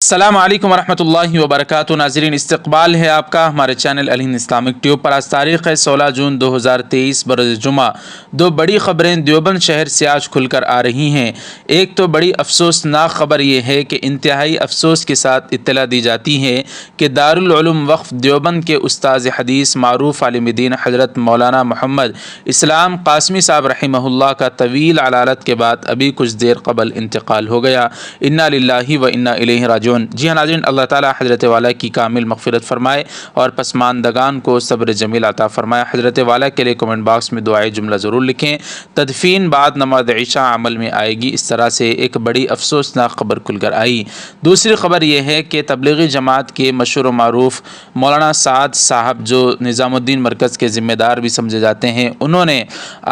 السلام علیکم ورحمۃ اللہ وبرکاتہ۔ ناظرین، استقبال ہے آپ کا ہمارے چینل الہند اسلامک ٹیوب پر۔ آج تاریخ ہے 16 جون 2023 بروز جمعہ۔ دو بڑی خبریں دیوبند شہر سے آج کھل کر آ رہی ہیں۔ ایک تو بڑی افسوسناک خبر یہ ہے کہ انتہائی افسوس کے ساتھ اطلاع دی جاتی ہے کہ دارالعلوم وقف دیوبند کے استاذ حدیث معروف عالم دین حضرت مولانا محمد اسلام قاسمی صاحب رحمہ اللہ کا طویل علالت کے بعد ابھی کچھ دیر قبل انتقال ہو گیا۔ انا للہ و انا الیہ راجعون۔ جی ہاں ناظرین، اللہ تعالیٰ حضرت والا کی کامل مغفرت فرمائے اور پسماندگان کو صبر جمیل عطا فرمائے۔ حضرت والا کے لیے کمنٹ باکس میں دعائے جملہ ضرور لکھیں۔ تدفین بعد نماز عشاء عمل میں آئے گی۔ اس طرح سے ایک بڑی افسوسناک خبر کھل کر آئی۔ دوسری خبر یہ ہے کہ تبلیغی جماعت کے مشہور و معروف مولانا سعد صاحب، جو نظام الدین مرکز کے ذمہ دار بھی سمجھے جاتے ہیں، انہوں نے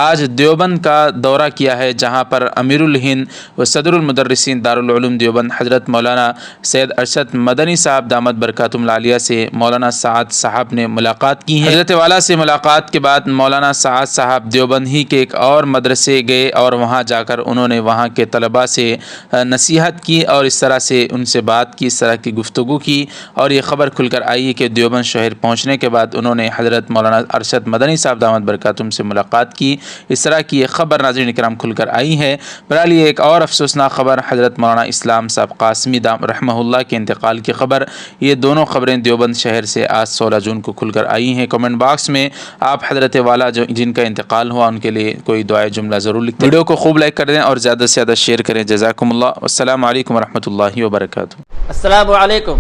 آج دیوبند کا دورہ کیا ہے، جہاں پر امیر الہند و صدر المدرسین دارالعلوم دیوبند حضرت مولانا سید ارشد مدنی صاحب دامت برکاتہم العالیہ سے مولانا سعد صاحب نے ملاقات کی ہے۔ حضرت والا سے ملاقات کے بعد مولانا سعد صاحب دیوبند ہی کے ایک اور مدرسے گئے اور وہاں جا کر انہوں نے وہاں کے طلباء سے نصیحت کی اور اس طرح سے ان سے بات کی، اس طرح کی گفتگو کی، اور یہ خبر کھل کر آئی ہے کہ دیوبند شہر پہنچنے کے بعد انہوں نے حضرت مولانا ارشد مدنی صاحب دامت برکاتہم سے ملاقات کی۔ اس طرح کی یہ خبر ناظرین کرام کھل کر آئی ہے۔ بہرحال یہ ایک اور افسوسناک خبر حضرت مولانا اسلام صاحب قاسمی رحمہ اللہ کے انتقال کی خبر، یہ دونوں خبریں دیوبند شہر سے آج 16 جون کو کھل کر آئی ہیں۔ کمنٹ باکس میں آپ حضرت والا جن کا انتقال ہوا ان کے لیے کوئی دعائے جملہ ضرور لکھیں۔ ویڈیو کو خوب لائک کر دیں اور زیادہ سے زیادہ شیئر کریں۔ جزاکم اللہ۔ السلام علیکم ورحمۃ اللہ وبرکاتہ۔ السلام علیکم،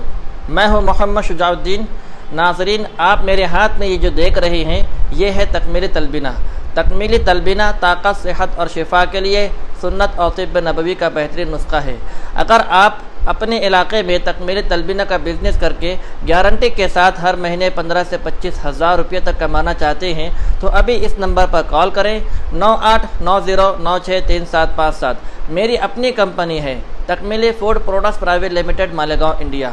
میں ہوں محمد شجاع الدین۔ ناظرین، آپ میرے ہاتھ میں یہ جو دیکھ رہے ہیں یہ ہے تکمیلی تلبینہ۔ تکمیلی تلبینہ طاقت، صحت اور شفا کے لیے سنت اور طب نبوی کا بہترین نسخہ ہے۔ اگر آپ اپنے علاقے میں تکمیلی تلبینہ کا بزنس کر کے گارنٹی کے ساتھ ہر مہینے 15 سے 25 ہزار روپے تک کمانا چاہتے ہیں تو ابھی اس نمبر پر کال کریں 9890963757۔ میری اپنی کمپنی ہے Takmeeli food products private limited, Malegaon, India.